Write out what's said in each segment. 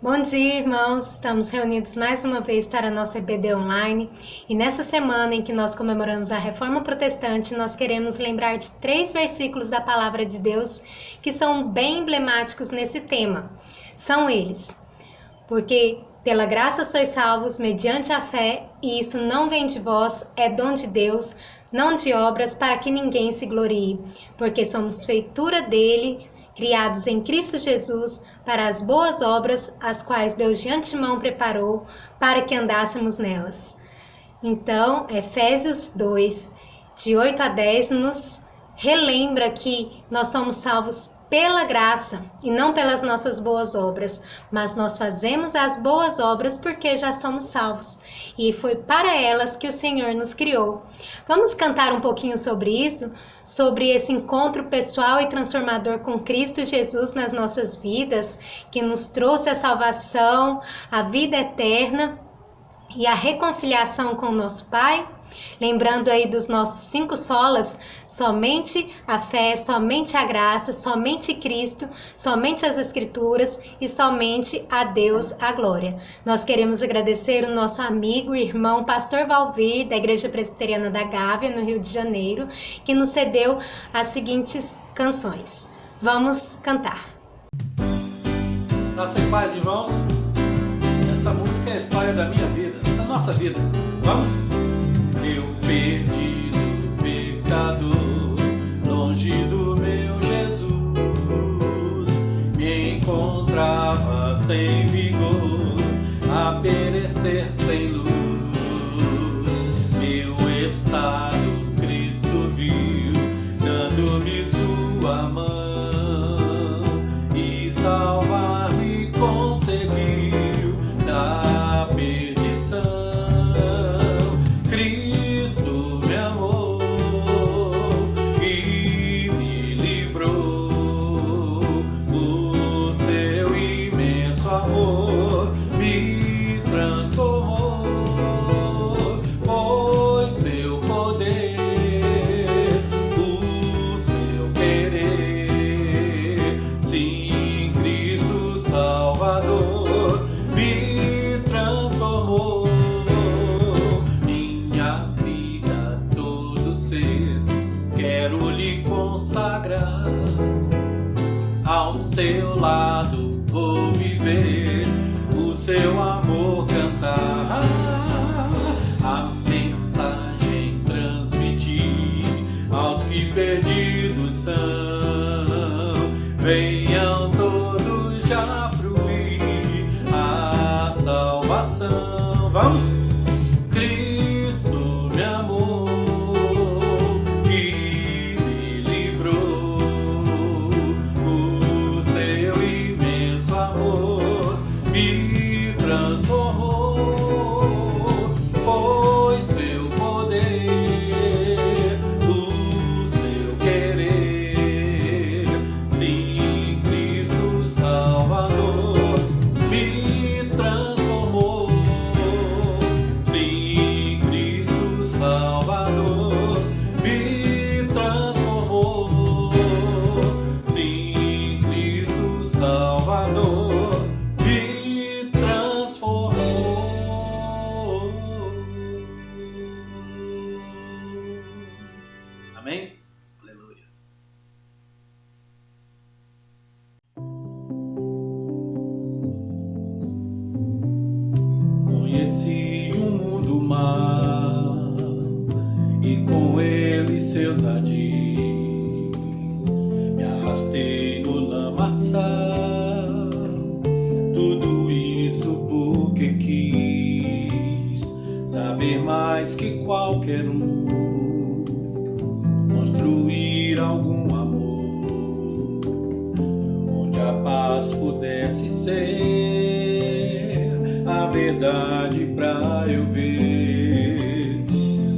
Bom dia, irmãos! Estamos reunidos mais uma vez para a nossa EBD online e nessa semana em que nós comemoramos a Reforma Protestante, nós queremos lembrar de 3 versículos da Palavra de Deus que são bem emblemáticos nesse tema. São eles: porque pela graça sois salvos mediante a fé, e isso não vem de vós, é dom de Deus, não de obras, para que ninguém se glorie, porque somos feitura dele, criados em Cristo Jesus, para as boas obras, as quais Deus de antemão preparou para que andássemos nelas. Então, Efésios 2, de 8 a 10, nos relembra que nós somos salvos pela graça e não pelas nossas boas obras, mas nós fazemos as boas obras porque já somos salvos e foi para elas que o Senhor nos criou. Vamos cantar um pouquinho sobre isso, sobre esse encontro pessoal e transformador com Cristo Jesus nas nossas vidas, que nos trouxe a salvação, a vida eterna e a reconciliação com o nosso Pai. Lembrando aí dos nossos 5 solas: somente a fé, somente a graça, somente Cristo, somente as Escrituras e somente a Deus a glória. Nós queremos agradecer o nosso amigo e irmão Pastor Valvir, da Igreja Presbiteriana da Gávea, no Rio de Janeiro, que nos cedeu as seguintes canções. Vamos cantar. Graça e paz, irmãos. Essa música é a história da minha vida, da nossa vida. Vamos? Eu perdido pecador, longe do meu Jesus, me encontrava sem vigor, a perecer sem luz. Meu estado Cristo viu, dando-me sua mão, e salvar-me conseguiu da perdição. Cristo me amou e me livrou. O seu imenso amor me transformou. Foi seu poder, o seu querer. Sim, Cristo Salvador me transformou. Minha vida, todo ser, quero lhe consagrar. Ao seu lado vou viver, o seu amor cantar. A mensagem transmitir aos que perdidos são. Venham todos já fruir a salvação. Vamos? Cristo me amou e me livrou. O seu imenso amor me transformou. Foi seu poder, o seu querer. Sim, Cristo Salvador me transformou. Sim, Cristo Salvador me transformou. Sim, Cristo Salvador me transformou. Amém? Aleluia. Conheci um mundo mau e com ele seus ardis. Me arrastei no lamaçal, tudo isso porque quis saber mais que qualquer um, construir algum amor onde a paz pudesse ser a verdade pra eu ver.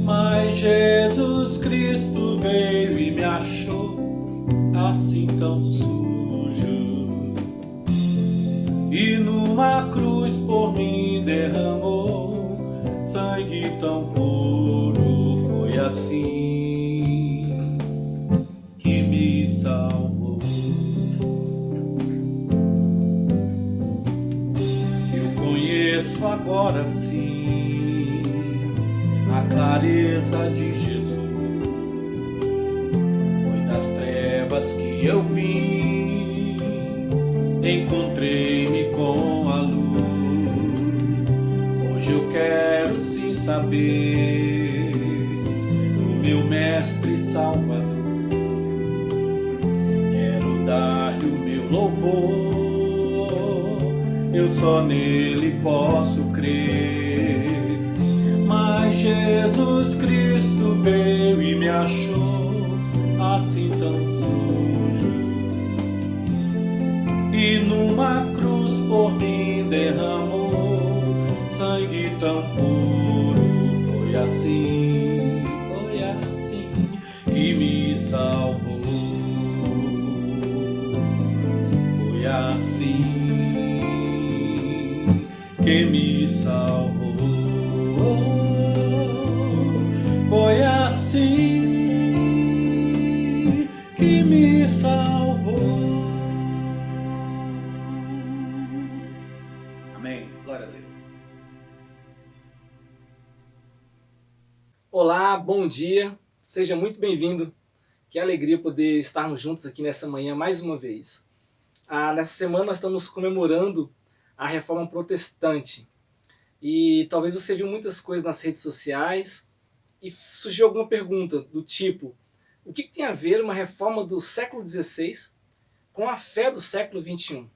Mas Jesus Cristo veio e me achou assim tão sujo, e numa cruz por mim derramou sangue tão puro. Foi assim que me salvou. agora sim, na clareza de Jesus. Foi das trevas que eu vim, encontrei-me com a luz. Hoje eu quero sim saber do meu Mestre Salvador. Quero dar-lhe o meu louvor, eu só nele posso crer. Mas Jesus Cristo veio e me achou assim tão sujo, e numa cruz por mim derramou sangue tão puro. Foi assim que me salvou. Foi assim que me salvou. Foi assim que me salvou. Amém. Glória a Deus. Olá, bom dia. Seja muito bem-vindo. Que alegria poder estarmos juntos aqui nessa manhã mais uma vez. Nessa semana nós estamos comemorando a Reforma Protestante. E talvez você viu muitas coisas nas redes sociais e surgiu alguma pergunta do tipo: o que tem a ver uma reforma do século XVI com a fé do século XXI?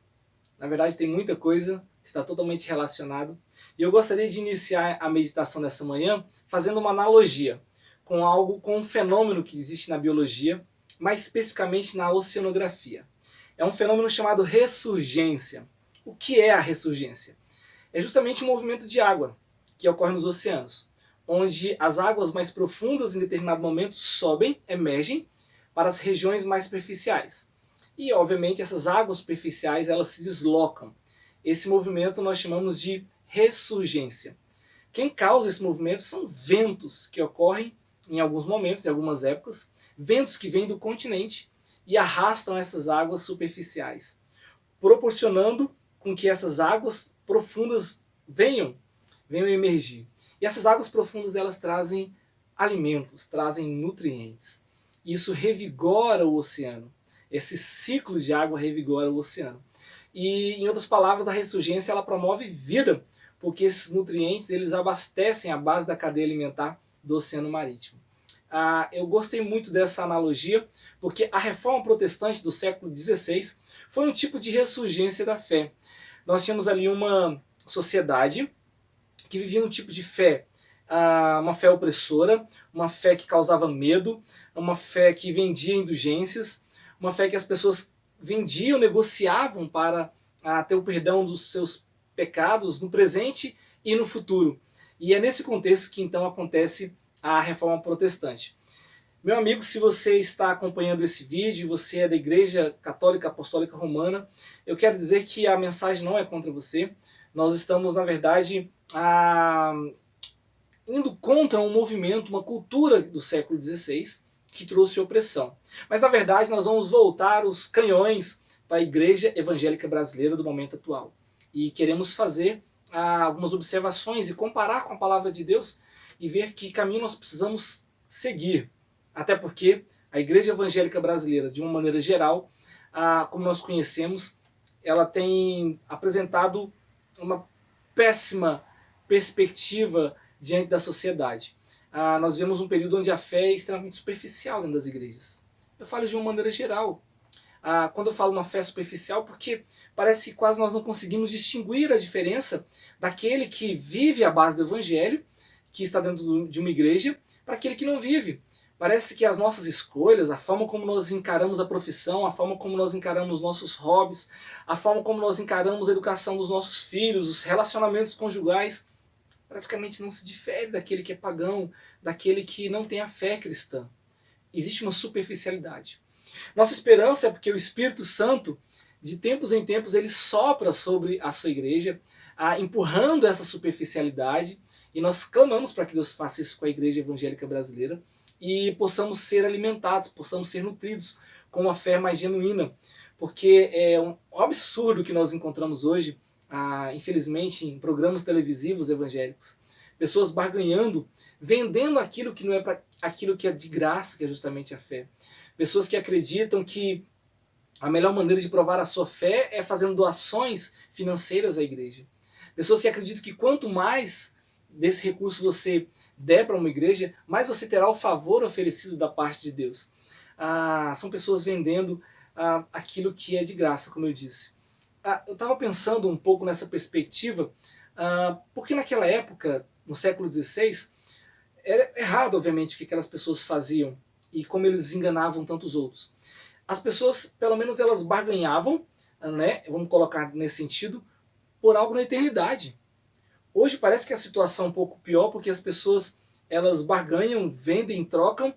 Na verdade tem muita coisa, está totalmente relacionado. E eu gostaria de iniciar a meditação dessa manhã fazendo uma analogia com um fenômeno que existe na biologia, mais especificamente na oceanografia. É um fenômeno chamado ressurgência. O que é a ressurgência? É justamente um movimento de água que ocorre nos oceanos, onde as águas mais profundas em determinado momento sobem, emergem para as regiões mais superficiais. E, obviamente, essas águas superficiais elas se deslocam. Esse movimento nós chamamos de ressurgência. Quem causa esse movimento são ventos que ocorrem em alguns momentos, em algumas épocas, ventos que vêm do continente e arrastam essas águas superficiais, proporcionando com que essas águas profundas venham emergir. E essas águas profundas elas trazem alimentos, trazem nutrientes. Isso revigora o oceano. Esse ciclo de água revigora o oceano. E, em outras palavras, a ressurgência ela promove vida, porque esses nutrientes eles abastecem a base da cadeia alimentar do oceano marítimo. Eu gostei muito dessa analogia, porque a reforma protestante do século XVI foi um tipo de ressurgência da fé. Nós tínhamos ali uma sociedade que vivia um tipo de fé, uma fé opressora, uma fé que causava medo, uma fé que vendia indulgências, uma fé que as pessoas vendiam, negociavam para ter o perdão dos seus pecados no presente e no futuro. E é nesse contexto que então acontece a Reforma Protestante. Meu amigo, se você está acompanhando esse vídeo, você é da Igreja Católica Apostólica Romana, eu quero dizer que a mensagem não é contra você. Nós estamos, na verdade, indo contra um movimento, uma cultura do século XVI que trouxe opressão. Mas, na verdade, nós vamos voltar os canhões para a Igreja Evangélica Brasileira do momento atual. E queremos fazer algumas observações e comparar com a Palavra de Deus e ver que caminho nós precisamos seguir. Até porque a Igreja Evangélica Brasileira, de uma maneira geral, como nós conhecemos, ela tem apresentado uma péssima perspectiva diante da sociedade. Nós vemos um período onde a fé é extremamente superficial dentro das igrejas. Eu falo de uma maneira geral. Quando eu falo uma fé superficial, porque parece que quase nós não conseguimos distinguir a diferença daquele que vive à base do Evangelho, que está dentro de uma igreja, para aquele que não vive. Parece que as nossas escolhas, a forma como nós encaramos a profissão, a forma como nós encaramos nossos hobbies, a forma como nós encaramos a educação dos nossos filhos, os relacionamentos conjugais, praticamente não se difere daquele que é pagão, daquele que não tem a fé cristã. Existe uma superficialidade. Nossa esperança é porque o Espírito Santo, de tempos em tempos, ele sopra sobre a sua igreja, empurrando essa superficialidade, e nós clamamos para que Deus faça isso com a Igreja Evangélica Brasileira, e possamos ser alimentados, possamos ser nutridos com uma fé mais genuína, porque é um absurdo que nós encontramos hoje infelizmente, em programas televisivos evangélicos. Pessoas barganhando, vendendo aquilo que não é para aquilo que é de graça, que é justamente a fé. Pessoas que acreditam que a melhor maneira de provar a sua fé é fazendo doações financeiras à igreja. Pessoas que acreditam que quanto mais desse recurso você der para uma igreja, mais você terá o favor oferecido da parte de Deus. São pessoas vendendo aquilo que é de graça, como eu disse. Eu estava pensando um pouco nessa perspectiva, porque naquela época, no século XVI, era errado, obviamente, o que aquelas pessoas faziam e como eles enganavam tantos outros. As pessoas, pelo menos, elas barganhavam, né, vamos colocar nesse sentido, por algo na eternidade. Hoje parece que a situação é um pouco pior, porque as pessoas elas barganham, vendem, trocam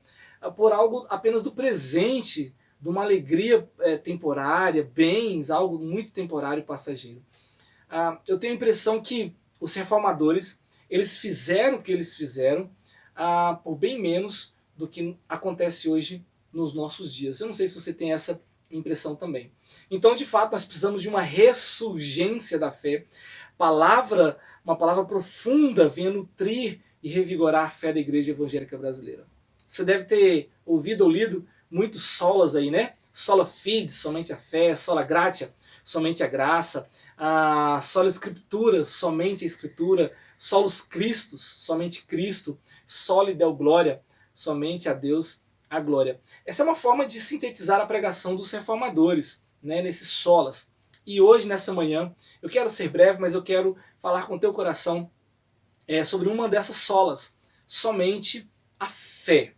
por algo apenas do presente, de uma alegria temporária, bens, algo muito temporário e passageiro. Eu tenho a impressão que os reformadores, eles fizeram o que eles fizeram por bem menos do que acontece hoje nos nossos dias. Eu não sei se você tem essa impressão também. Então, de fato, nós precisamos de uma ressurgência da fé. Uma palavra profunda venha nutrir e revigorar a fé da Igreja Evangélica Brasileira. Você deve ter ouvido ou lido muitos solas aí, né? Sola fide, somente a fé; sola gratia, somente a graça; sola scriptura, somente a escritura; solus Christus, somente Cristo; soli deo gloria, somente a Deus a glória. Essa é uma forma de sintetizar a pregação dos reformadores, né, nesses solas. E hoje, nessa manhã, eu quero ser breve, mas eu quero falar com o teu coração sobre uma dessas solas, somente a fé.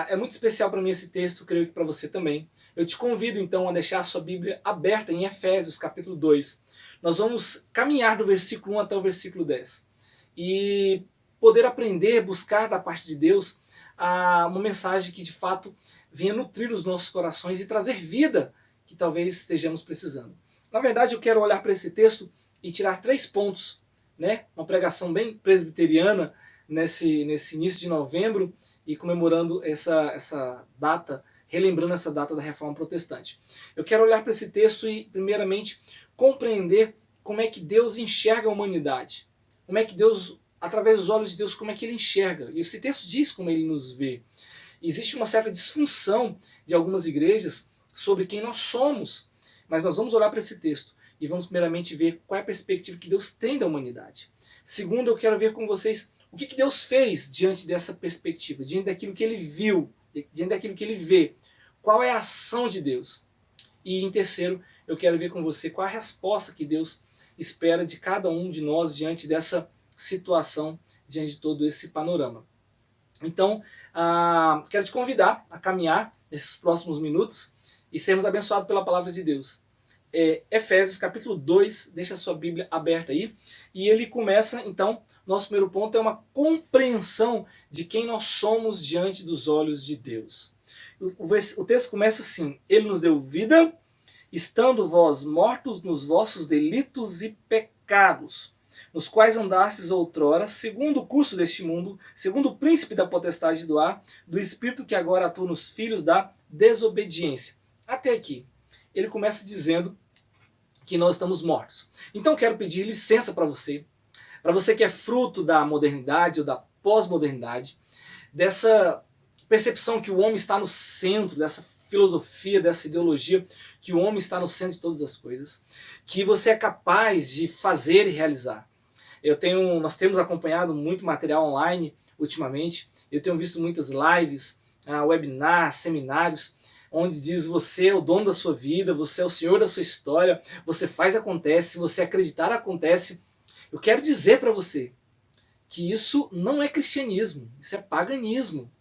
É muito especial para mim esse texto, creio que para você também. Eu te convido então a deixar a sua Bíblia aberta em Efésios capítulo 2. Nós vamos caminhar do versículo 1 até o versículo 10 e poder aprender, buscar da parte de Deus uma mensagem que de fato venha nutrir os nossos corações e trazer vida que talvez estejamos precisando. Na verdade, eu quero olhar para esse texto e tirar 3 pontos, né? Uma pregação bem presbiteriana nesse início de novembro e comemorando essa data, relembrando essa data da Reforma Protestante. Eu quero olhar para esse texto e, primeiramente, compreender como é que Deus enxerga a humanidade. Como é que Deus, através dos olhos de Deus, como é que Ele enxerga. E esse texto diz como Ele nos vê. Existe uma certa disfunção de algumas igrejas sobre quem nós somos. Mas nós vamos olhar para esse texto e vamos primeiramente ver qual é a perspectiva que Deus tem da humanidade. Segundo, eu quero ver com vocês o que Deus fez diante dessa perspectiva, diante daquilo que Ele viu, diante daquilo que Ele vê. Qual é a ação de Deus? E em terceiro, eu quero ver com você qual é a resposta que Deus espera de cada um de nós diante dessa situação, diante de todo esse panorama. Então, quero te convidar a caminhar nesses próximos minutos e sermos abençoados pela palavra de Deus. Efésios capítulo 2, deixa a sua Bíblia aberta aí, e ele começa, então, nosso primeiro ponto é uma compreensão de quem nós somos diante dos olhos de Deus. O texto começa assim: Ele nos deu vida, estando vós mortos nos vossos delitos e pecados, nos quais andastes outrora, segundo o curso deste mundo, segundo o príncipe da potestade do ar, do espírito que agora atua nos filhos da desobediência. Até aqui, ele começa dizendo que nós estamos mortos. Então quero pedir licença para você que é fruto da modernidade ou da pós-modernidade, dessa percepção que o homem está no centro, dessa filosofia, dessa ideologia, que o homem está no centro de todas as coisas, que você é capaz de fazer e realizar. Nós temos acompanhado muito material online ultimamente, eu tenho visto muitas lives, webinars, seminários, onde diz: você é o dono da sua vida, você é o senhor da sua história, você faz, acontece, se você acreditar, acontece. Eu quero dizer para você que isso não é cristianismo, isso é paganismo.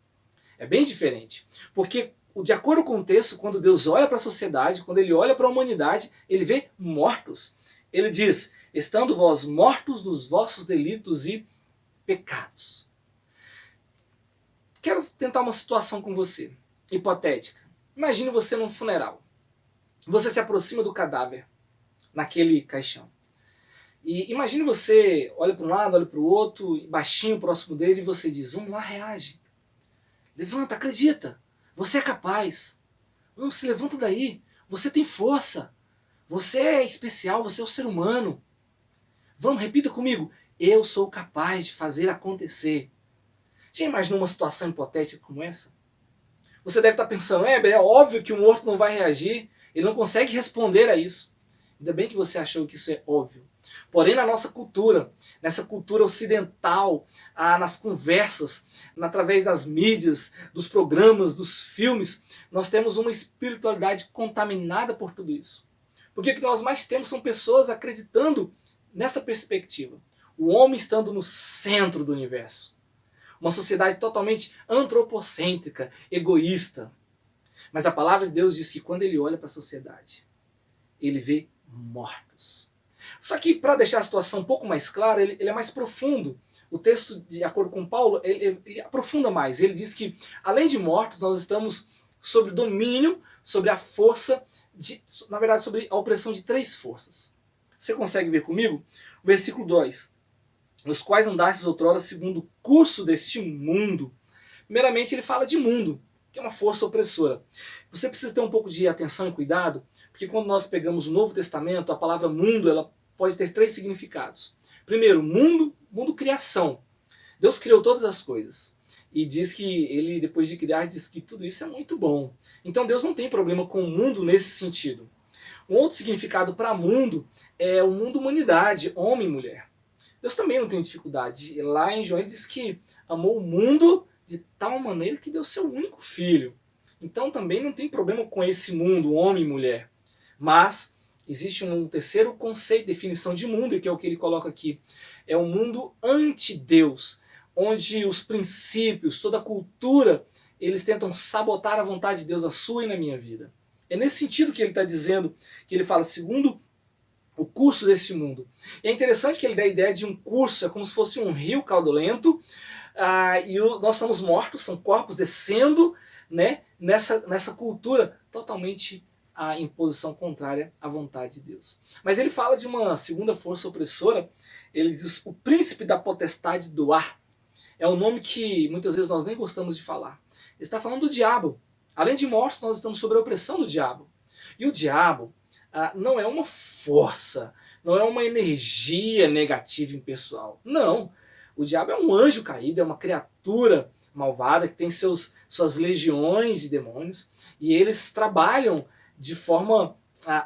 É bem diferente, porque de acordo com o texto, quando Deus olha para a sociedade, quando Ele olha para a humanidade, Ele vê mortos. Ele diz: estando vós mortos nos vossos delitos e pecados. Quero tentar uma situação com você, hipotética. Imagine você num funeral. Você se aproxima do cadáver, naquele caixão. E imagine você olha para um lado, olha para o outro, baixinho próximo dele, e você diz: vamos lá, reage. Levanta, acredita. Você é capaz. Não, se levanta daí. Você tem força. Você é especial, você é um ser humano. Vamos, repita comigo. Eu sou capaz de fazer acontecer. Já imaginou uma situação hipotética como essa? Você deve estar pensando, é óbvio que o morto não vai reagir, ele não consegue responder a isso. Ainda bem que você achou que isso é óbvio. Porém, na nossa cultura, nessa cultura ocidental, nas conversas, através das mídias, dos programas, dos filmes, nós temos uma espiritualidade contaminada por tudo isso. Porque o que nós mais temos são pessoas acreditando nessa perspectiva. O homem estando no centro do universo. Uma sociedade totalmente antropocêntrica, egoísta. Mas a palavra de Deus diz que quando ele olha para a sociedade, ele vê mortos. Só que, para deixar a situação um pouco mais clara, ele é mais profundo. O texto, de acordo com Paulo, ele aprofunda mais. Ele diz que, além de mortos, nós estamos sob domínio, sobre a força, na verdade, sobre a opressão de 3 forças. Você consegue ver comigo? O versículo 2. Nos quais andastes outrora segundo o curso deste mundo. Primeiramente, ele fala de mundo, que é uma força opressora. Você precisa ter um pouco de atenção e cuidado, porque quando nós pegamos o Novo Testamento, a palavra mundo, ela pode ter 3 significados. Primeiro, mundo criação. Deus criou todas as coisas. E diz que ele, depois de criar, diz que tudo isso é muito bom. Então Deus não tem problema com o mundo nesse sentido. Um outro significado para mundo é o mundo humanidade, homem e mulher. Deus também não tem dificuldade. Lá em João ele diz que amou o mundo de tal maneira que deu seu único filho. Então também não tem problema com esse mundo, homem e mulher. Mas existe um terceiro conceito, definição de mundo, que é o que ele coloca aqui. É um mundo anti-Deus, onde os princípios, toda a cultura, eles tentam sabotar a vontade de Deus, a sua e na minha vida. É nesse sentido que ele está dizendo, que ele fala, segundo o curso desse mundo. E é interessante que ele dá a ideia de um curso, é como se fosse um rio caudolento, nós estamos mortos, são corpos descendo, né, nessa cultura totalmente em posição contrária à vontade de Deus. Mas ele fala de uma segunda força opressora, ele diz o príncipe da potestade do ar. É um nome que muitas vezes nós nem gostamos de falar. Ele está falando do diabo. Além de mortos, nós estamos sob a opressão do diabo. E o diabo não é uma força, não é uma energia negativa impessoal. Não. O diabo é um anjo caído, é uma criatura malvada que tem suas legiões de demônios e eles trabalham de forma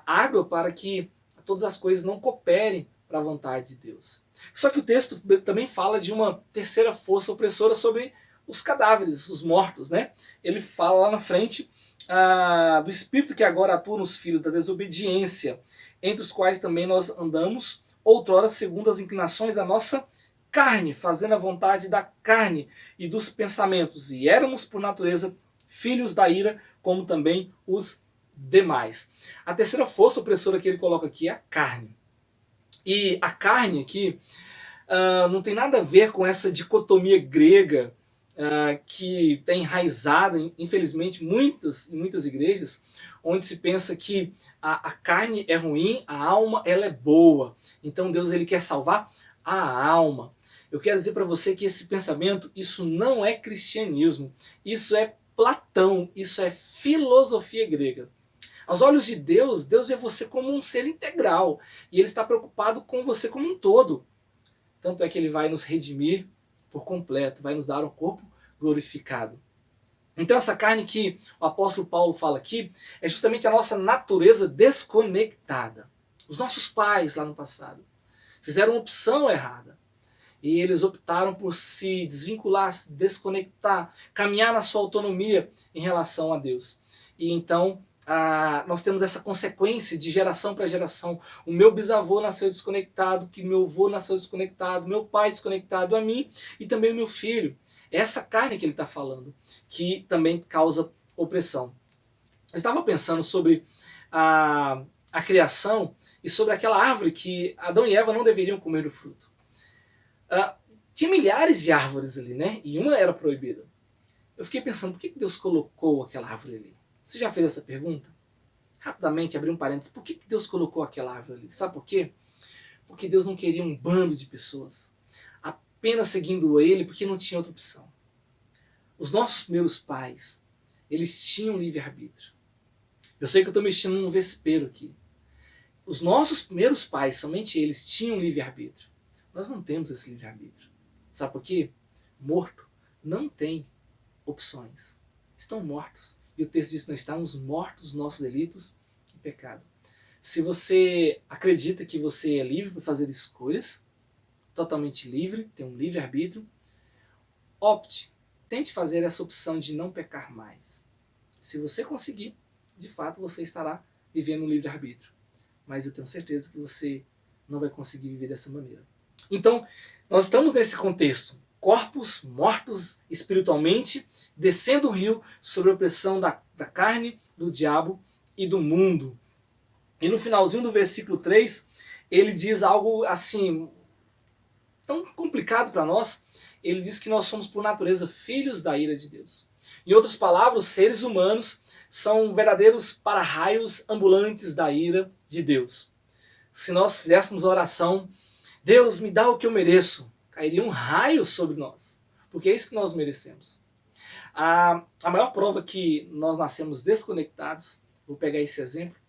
árdua para que todas as coisas não cooperem para a vontade de Deus. Só que o texto também fala de uma terceira força opressora sobre os cadáveres, os mortos, né? Ele fala lá na frente do espírito que agora atua nos filhos da desobediência, entre os quais também nós andamos outrora segundo as inclinações da nossa carne, fazendo a vontade da carne e dos pensamentos, e éramos por natureza filhos da ira, como também os demais. A terceira força opressora que ele coloca aqui é a carne. E a carne aqui não tem nada a ver com essa dicotomia grega que está enraizada, infelizmente, em muitas igrejas, onde se pensa que a carne é ruim, a alma ela é boa. Então Deus ele quer salvar a alma. Eu quero dizer para você que esse pensamento, isso não é cristianismo, isso é Platão, isso é filosofia grega. Aos olhos de Deus, Deus vê você como um ser integral e Ele está preocupado com você como um todo. Tanto é que Ele vai nos redimir por completo, vai nos dar um corpo glorificado. Então essa carne que o apóstolo Paulo fala aqui é justamente a nossa natureza desconectada. Os nossos pais lá no passado fizeram uma opção errada. E eles optaram por se desvincular, se desconectar, caminhar na sua autonomia em relação a Deus. E então nós temos essa consequência de geração para geração. O meu bisavô nasceu desconectado, que meu avô nasceu desconectado, meu pai desconectado a mim e também o meu filho. É essa carne que ele está falando, que também causa opressão. Eu estava pensando sobre a criação e sobre aquela árvore que Adão e Eva não deveriam comer do fruto. Tinha milhares de árvores ali, né? E uma era proibida. Eu fiquei pensando, por que Deus colocou aquela árvore ali? Você já fez essa pergunta? Rapidamente, abri um parênteses. Por que Deus colocou aquela árvore ali? Sabe por quê? Porque Deus não queria um bando de pessoas apenas seguindo Ele, porque não tinha outra opção. Os nossos primeiros pais, eles tinham livre-arbítrio. Eu sei que eu estou mexendo num vespeiro aqui. os nossos primeiros pais, somente eles, tinham livre-arbítrio. Nós não temos esse livre-arbítrio. Sabe por quê? Morto não tem opções. Estão mortos. E o texto diz que nós estamos mortos nos nossos delitos e pecado. Se você acredita que você é livre para fazer escolhas, totalmente livre, tem um livre-arbítrio, opte, tente fazer essa opção de não pecar mais. Se você conseguir, de fato você estará vivendo um livre-arbítrio. Mas eu tenho certeza que você não vai conseguir viver dessa maneira. Então, nós estamos nesse contexto. Corpos mortos espiritualmente, descendo o rio sobre a opressão da carne, do diabo e do mundo. E no finalzinho do versículo 3, ele diz algo assim, tão complicado para nós. Ele diz que nós somos por natureza filhos da ira de Deus. Em outras palavras, seres humanos são verdadeiros para-raios ambulantes da ira de Deus. Se nós fizéssemos a oração, Deus me dá o que eu mereço, cairia um raio sobre nós, porque é isso que nós merecemos. A maior prova que nós nascemos desconectados, vou pegar esse exemplo,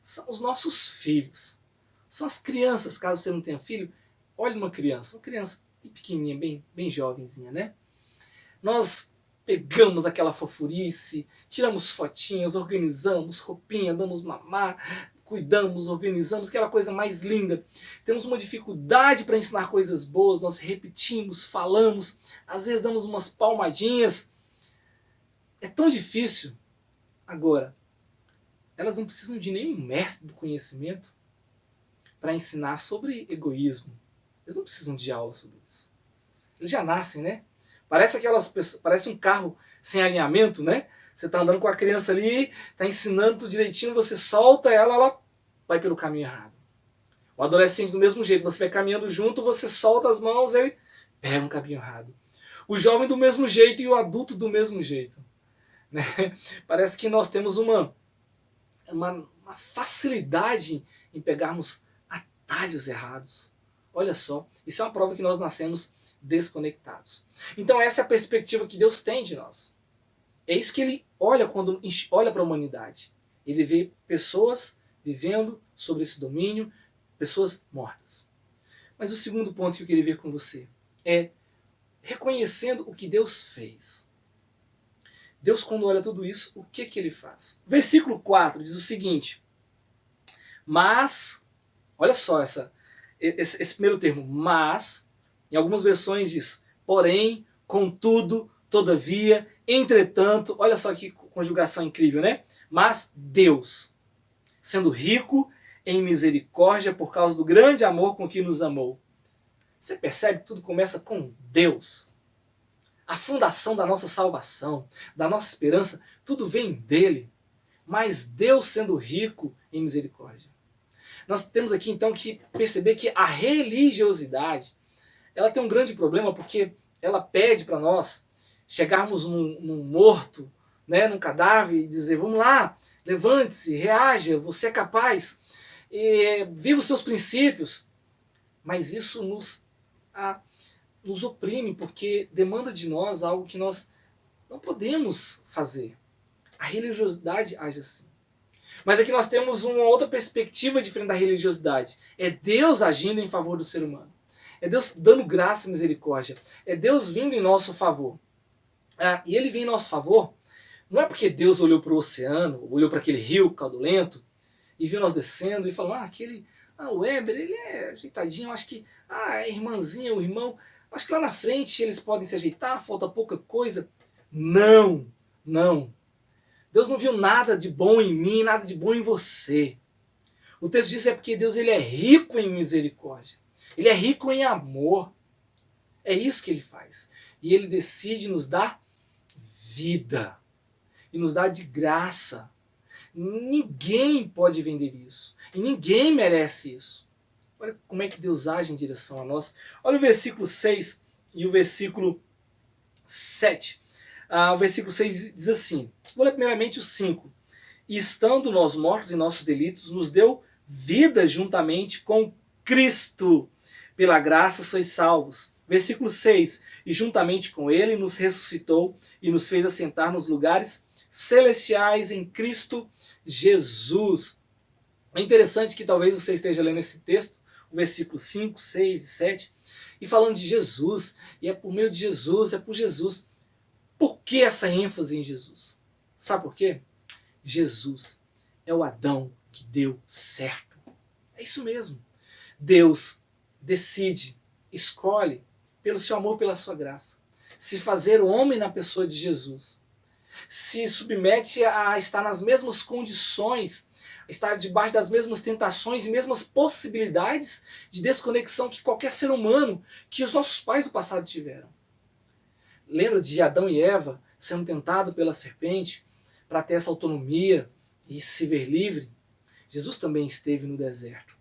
são os nossos filhos. São as crianças, caso você não tenha filho, olhe uma criança pequenininha, bem jovenzinha, né? Nós pegamos aquela fofurice, tiramos fotinhas, organizamos roupinha, damos mamar, cuidamos, organizamos, aquela coisa mais linda. Temos uma dificuldade para ensinar coisas boas, nós repetimos, falamos, às vezes damos umas palmadinhas. É tão difícil. Agora, elas não precisam de nenhum mestre do conhecimento para ensinar sobre egoísmo. Eles não precisam de aula sobre isso. Eles já nascem, né? Parece um carro sem alinhamento, né? Você está andando com a criança ali, está ensinando tudo direitinho, você solta ela, ela vai pelo caminho errado. O adolescente do mesmo jeito, você vai caminhando junto, você solta as mãos, ele pega um caminho errado. O jovem do mesmo jeito e o adulto do mesmo jeito. Né? Parece que nós temos uma facilidade em pegarmos atalhos errados. Olha só, isso é uma prova que nós nascemos desconectados. Então essa é a perspectiva que Deus tem de nós. É isso que ele olha quando olha para a humanidade. Ele vê pessoas vivendo sobre esse domínio, pessoas mortas. Mas o segundo ponto que eu queria ver com você é reconhecendo o que Deus fez. Deus, quando olha tudo isso, o que ele faz? Versículo 4 diz o seguinte: mas, olha só esse primeiro termo, mas, em algumas versões diz, porém, contudo, todavia, entretanto, olha só que conjugação incrível, né? Mas Deus, sendo rico em misericórdia por causa do grande amor com que nos amou. Você percebe que tudo começa com Deus. A fundação da nossa salvação, da nossa esperança, tudo vem dele. Mas Deus sendo rico em misericórdia. Nós temos aqui então que perceber que a religiosidade, ela tem um grande problema porque ela pede para nós chegarmos num morto, né, num cadáver e dizer, vamos lá, levante-se, reaja, você é capaz, viva os seus princípios. Mas isso nos oprime porque demanda de nós algo que nós não podemos fazer. A religiosidade age assim. Mas aqui nós temos uma outra perspectiva diferente da religiosidade. É Deus agindo em favor do ser humano. É Deus dando graça e misericórdia. É Deus vindo em nosso favor. E ele vem em nosso favor, não é porque Deus olhou para o oceano, olhou para aquele rio caudulento, e viu nós descendo e falou, o Weber, ele é ajeitadinho, acho que a irmãzinha, o irmão, acho que lá na frente eles podem se ajeitar, falta pouca coisa. Não. Deus não viu nada de bom em mim, nada de bom em você. O texto diz porque Deus ele é rico em misericórdia. Ele é rico em amor. É isso que ele faz. E ele decide nos dar vida. E nos dar de graça. Ninguém pode vender isso. E ninguém merece isso. Olha como é que Deus age em direção a nós. Olha o versículo 6 e o versículo 7. O versículo 6 diz assim, vou ler primeiramente o 5. E estando nós mortos em nossos delitos, nos deu vida juntamente com Cristo. Pela graça sois salvos. Versículo 6. E juntamente com ele nos ressuscitou e nos fez assentar nos lugares celestiais em Cristo Jesus. É interessante que talvez você esteja lendo esse texto, o versículo 5, 6 e 7, e falando de Jesus, e é por meio de Jesus, é por Jesus. Por que essa ênfase em Jesus? Sabe por quê? Jesus é o Adão que deu certo. É isso mesmo. Deus decide, escolhe, pelo seu amor, pela sua graça, se fazer o homem na pessoa de Jesus. Se submete a estar nas mesmas condições, estar debaixo das mesmas tentações e mesmas possibilidades de desconexão que qualquer ser humano, que os nossos pais do passado tiveram. Lembra de Adão e Eva sendo tentados pela serpente para ter essa autonomia e se ver livre? Jesus também esteve no deserto.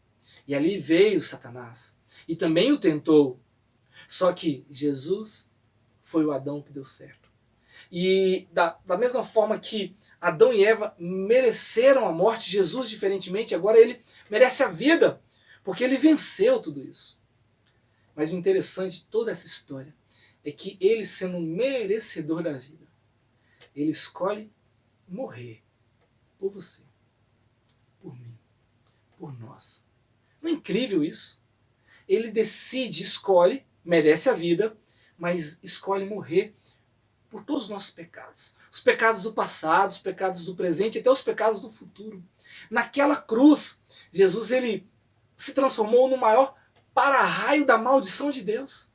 E ali veio Satanás. E também o tentou. Só que Jesus foi o Adão que deu certo. E da mesma forma que Adão e Eva mereceram a morte, Jesus, diferentemente, agora ele merece a vida, porque ele venceu tudo isso. Mas o interessante de toda essa história é que ele, sendo merecedor da vida, ele escolhe morrer por você, por mim, por nós. Não é incrível isso? Ele decide, escolhe, merece a vida, mas escolhe morrer por todos os nossos pecados. Os pecados do passado, os pecados do presente, até os pecados do futuro. Naquela cruz, Jesus ele se transformou no maior para-raio da maldição de Deus.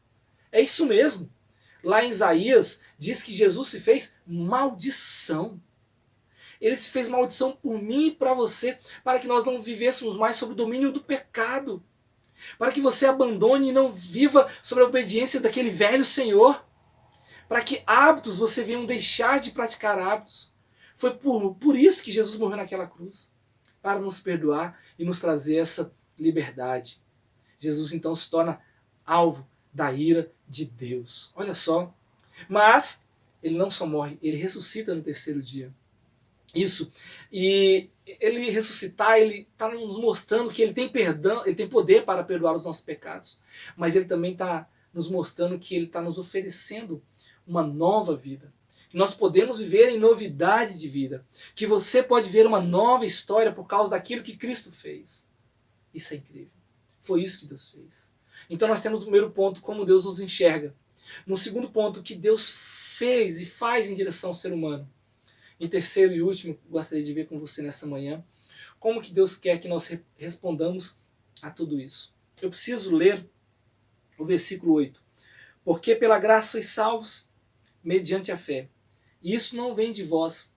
É isso mesmo. Lá em Isaías diz que Jesus se fez maldição. Ele se fez maldição por mim e para você, para que nós não vivêssemos mais sob o domínio do pecado. Para que você abandone e não viva sob a obediência daquele velho Senhor. Para que hábitos você venha deixar de praticar hábitos. Foi por isso que Jesus morreu naquela cruz. Para nos perdoar e nos trazer essa liberdade. Jesus então se torna alvo da ira de Deus. Olha só. Mas ele não só morre, ele ressuscita no terceiro dia. Isso. E ele ressuscitar, ele está nos mostrando que ele tem perdão, ele tem poder para perdoar os nossos pecados. Mas ele também está nos mostrando que ele está nos oferecendo uma nova vida. Que nós podemos viver em novidade de vida. Que você pode ver uma nova história por causa daquilo que Cristo fez. Isso é incrível. Foi isso que Deus fez. Então nós temos o primeiro ponto, como Deus nos enxerga. No segundo ponto, o que Deus fez e faz em direção ao ser humano. Em terceiro e último, gostaria de ver com você nessa manhã, como que Deus quer que nós respondamos a tudo isso. Eu preciso ler o versículo 8. Porque pela graça sois salvos, mediante a fé. E isso não vem de vós,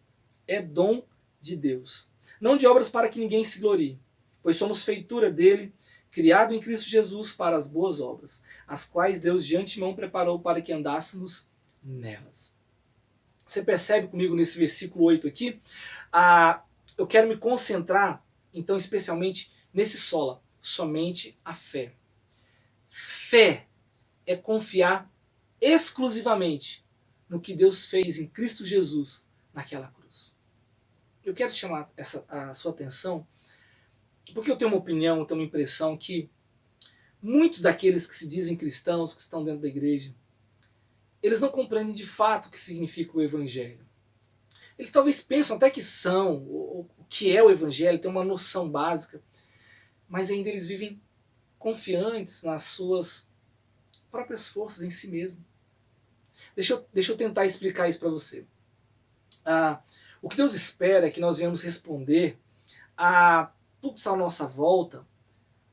é dom de Deus. Não de obras para que ninguém se glorie, pois somos feitura dele, criado em Cristo Jesus para as boas obras, as quais Deus de antemão preparou para que andássemos nelas. Você percebe comigo nesse versículo 8 aqui? Eu quero me concentrar, então, especialmente nesse sola, somente a fé. Fé é confiar exclusivamente no que Deus fez em Cristo Jesus naquela cruz. Eu quero chamar a sua atenção, porque eu tenho uma opinião, eu tenho uma impressão que muitos daqueles que se dizem cristãos, que estão dentro da igreja, eles não compreendem de fato o que significa o Evangelho. Eles talvez pensam até que são, o que é o Evangelho, tem uma noção básica, mas ainda eles vivem confiantes nas suas próprias forças em si mesmo. Deixa eu tentar explicar isso para você. O que Deus espera é que nós venhamos responder a tudo que está à nossa volta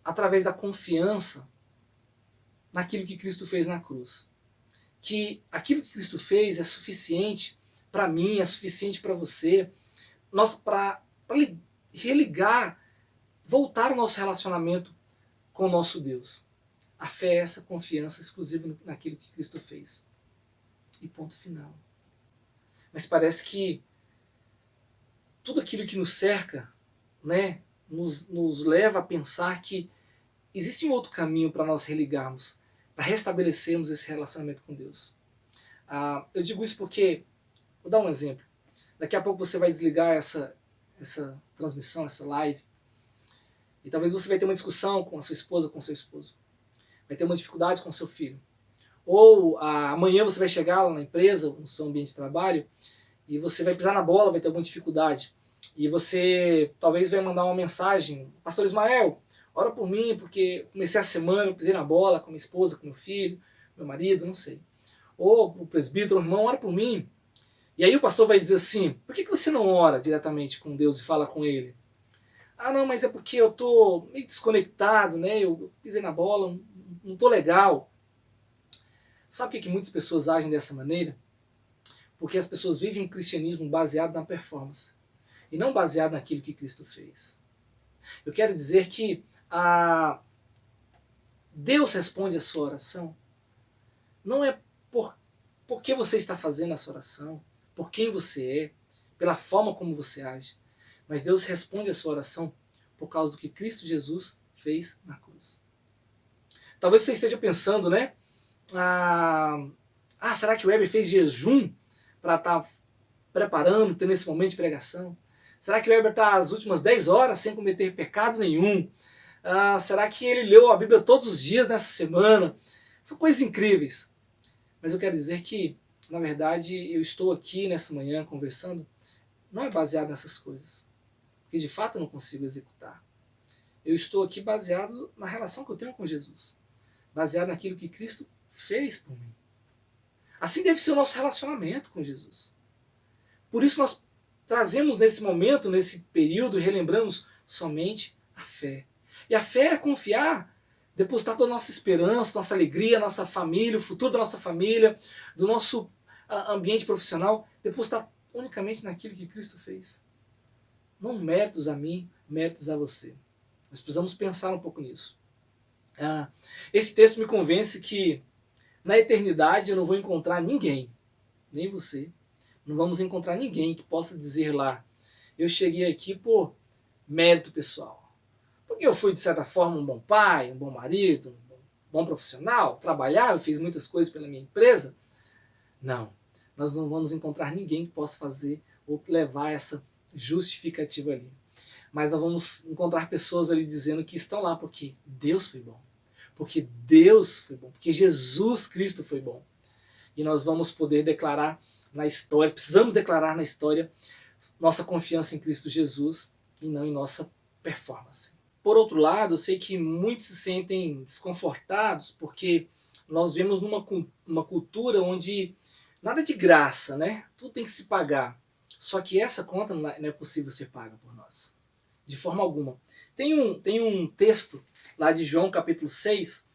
através da confiança naquilo que Cristo fez na cruz. Que aquilo que Cristo fez é suficiente para mim, é suficiente para você, para religar, voltar o nosso relacionamento com o nosso Deus. A fé é essa confiança exclusiva naquilo que Cristo fez. E ponto final. Mas parece que tudo aquilo que nos cerca, né, nos leva a pensar que existe um outro caminho para nós religarmos, para restabelecermos esse relacionamento com Deus. Eu digo isso porque, vou dar um exemplo. Daqui a pouco você vai desligar essa transmissão, essa live, e talvez você vai ter uma discussão com a sua esposa, com o seu esposo. Vai ter uma dificuldade com o seu filho. Ou amanhã você vai chegar lá na empresa, no seu ambiente de trabalho, e você vai pisar na bola, vai ter alguma dificuldade. E você talvez vai mandar uma mensagem: Pastor Ismael, ora por mim, porque comecei a semana, eu pisei na bola com minha esposa, com meu filho, meu marido, não sei. Ou o presbítero, o irmão, ora por mim. E aí o pastor vai dizer assim: por que você não ora diretamente com Deus e fala com Ele? Ah, não, mas é porque eu estou meio desconectado, né? Eu pisei na bola, não estou legal. Sabe por que muitas pessoas agem dessa maneira? Porque as pessoas vivem um cristianismo baseado na performance e não baseado naquilo que Cristo fez. Eu quero dizer que Deus responde a sua oração não é por que você está fazendo essa oração, por quem você é, pela forma como você age, mas Deus responde a sua oração por causa do que Cristo Jesus fez na cruz. Talvez você esteja pensando, né? Será que o Weber fez jejum para estar preparando, tendo esse momento de pregação? Será que o Weber está as últimas 10 horas sem cometer pecado nenhum? Será que ele leu a Bíblia todos os dias nessa semana? São coisas incríveis. Mas eu quero dizer que, na verdade, eu estou aqui nessa manhã conversando, não é baseado nessas coisas, porque de fato eu não consigo executar. Eu estou aqui baseado na relação que eu tenho com Jesus, baseado naquilo que Cristo fez por mim. Assim deve ser o nosso relacionamento com Jesus. Por isso nós trazemos nesse momento, nesse período, e relembramos somente a fé. E a fé é confiar, depositar toda a nossa esperança, nossa alegria, nossa família, o futuro da nossa família, do nosso ambiente profissional, depositar unicamente naquilo que Cristo fez. Não méritos a mim, méritos a você. Nós precisamos pensar um pouco nisso. Esse texto me convence que na eternidade eu não vou encontrar ninguém, nem você, não vamos encontrar ninguém que possa dizer lá: eu cheguei aqui por mérito pessoal. Porque eu fui, de certa forma, um bom pai, um bom marido, um bom profissional, trabalhava, fiz muitas coisas pela minha empresa. Não, nós não vamos encontrar ninguém que possa fazer ou levar essa justificativa ali. Mas nós vamos encontrar pessoas ali dizendo que estão lá porque Deus foi bom. Porque Deus foi bom. Porque Jesus Cristo foi bom. E nós vamos poder declarar na história, precisamos declarar na história nossa confiança em Cristo Jesus e não em nossa performance. Por outro lado, eu sei que muitos se sentem desconfortados porque nós vivemos numa cultura onde nada é de graça, né? Tudo tem que se pagar. Só que essa conta não é possível ser paga por nós. De forma alguma. Tem um texto lá de João capítulo 6,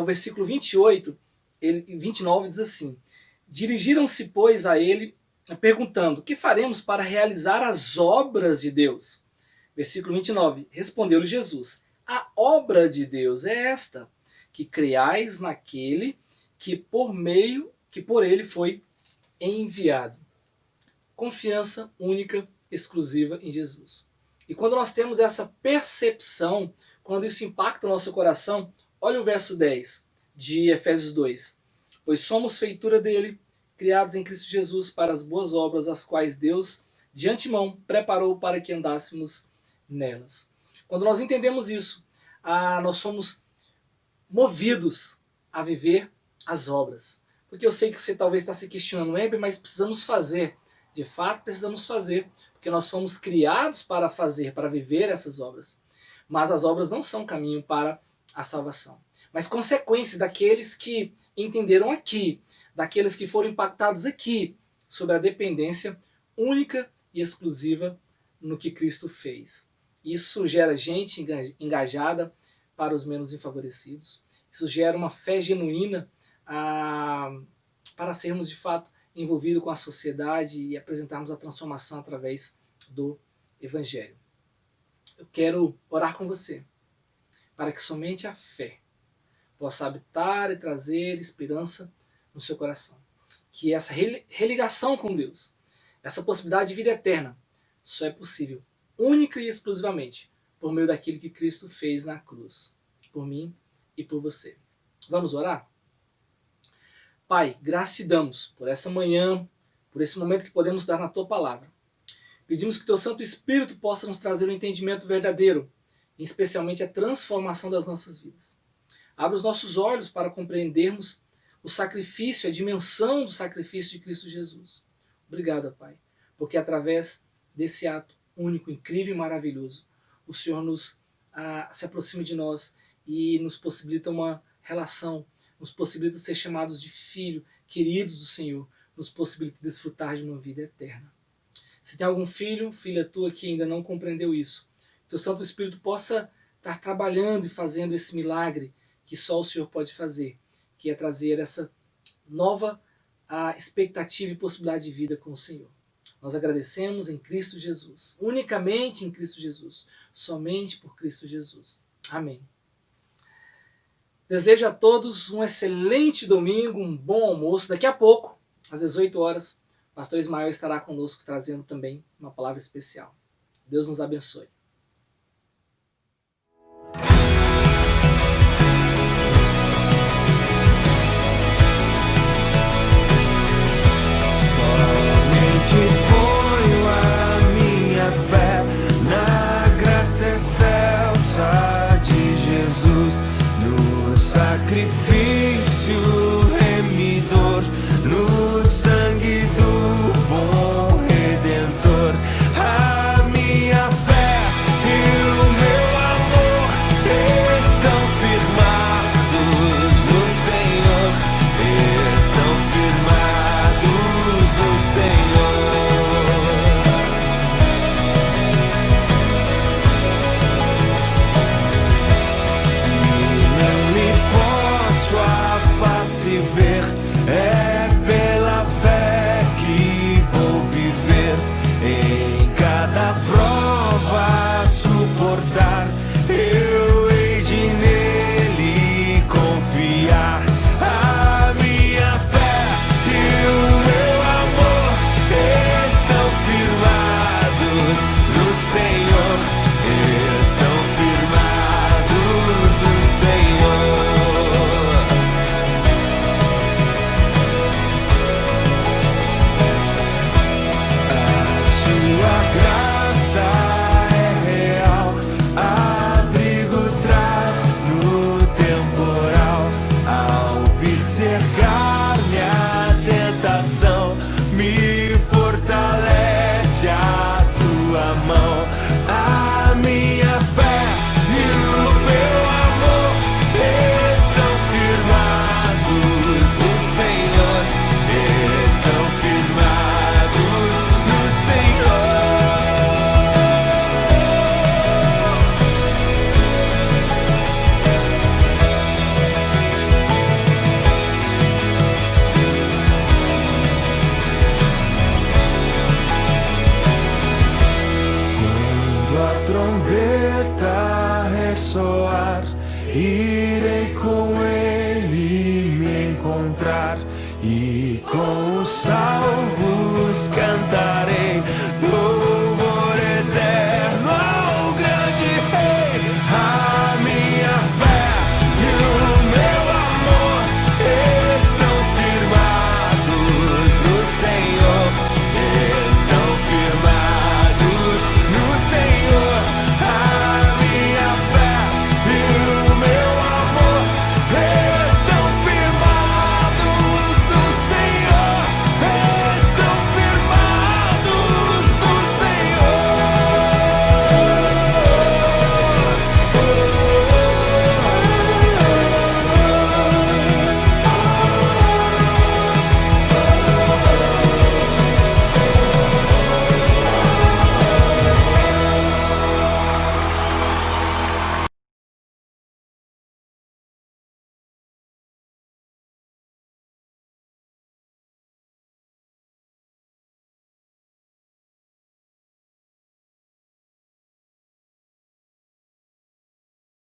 o versículo 28, 29 diz assim: dirigiram-se, pois, a ele, perguntando: que faremos para realizar as obras de Deus? Versículo 29, respondeu-lhe Jesus: a obra de Deus é esta, que creais naquele que por ele foi enviado. Confiança única, exclusiva em Jesus. E quando nós temos essa percepção, quando isso impacta o nosso coração, olha o verso 10 de Efésios 2. Pois somos feitura dele, criados em Cristo Jesus para as boas obras, as quais Deus de antemão preparou para que andássemos nelas. Quando nós entendemos isso, nós somos movidos a viver as obras. Porque eu sei que você talvez está se questionando: mas precisamos fazer. De fato, precisamos fazer, porque nós fomos criados para fazer, para viver essas obras. Mas as obras não são caminho para a salvação, mas consequência daqueles que entenderam aqui, daqueles que foram impactados aqui, sobre a dependência única e exclusiva no que Cristo fez. Isso gera gente engajada para os menos desfavorecidos. Isso gera uma fé genuína para sermos de fato envolvidos com a sociedade e apresentarmos a transformação através do Evangelho. Eu quero orar com você para que somente a fé possa habitar e trazer esperança no seu coração. Que essa religação com Deus, essa possibilidade de vida eterna, só é possível única e exclusivamente por meio daquilo que Cristo fez na cruz, por mim e por você. Vamos orar? Pai, graças te damos por essa manhã, por esse momento que podemos dar na Tua Palavra. Pedimos que Teu Santo Espírito possa nos trazer um entendimento verdadeiro, e especialmente a transformação das nossas vidas. Abra os nossos olhos para compreendermos o sacrifício, a dimensão do sacrifício de Cristo Jesus. Obrigado, Pai, porque através desse ato único, incrível e maravilhoso. O Senhor se aproxima de nós e nos possibilita uma relação, nos possibilita ser chamados de filho, queridos do Senhor, nos possibilita desfrutar de uma vida eterna. Se tem algum filho, filha tua que ainda não compreendeu isso, que o Santo Espírito possa estar trabalhando e fazendo esse milagre que só o Senhor pode fazer, que é trazer essa nova expectativa e possibilidade de vida com o Senhor. Nós agradecemos em Cristo Jesus, unicamente em Cristo Jesus, somente por Cristo Jesus. Amém. Desejo a todos um excelente domingo, um bom almoço. Daqui a pouco, às 18 horas, o pastor Ismael estará conosco trazendo também uma palavra especial. Deus nos abençoe. Sacrifício remidor no sangue do bom Redentor. A minha fé e o meu amor estão firmados no Senhor, estão firmados no Senhor. Ver, é pela fé que vou viver, em cada prova suportar, eu hei de nele confiar. A minha fé e o meu amor estão firmados no Senhor, estão firmados no Senhor. Ressoar, irei com ele me encontrar e com os salvos cantarei.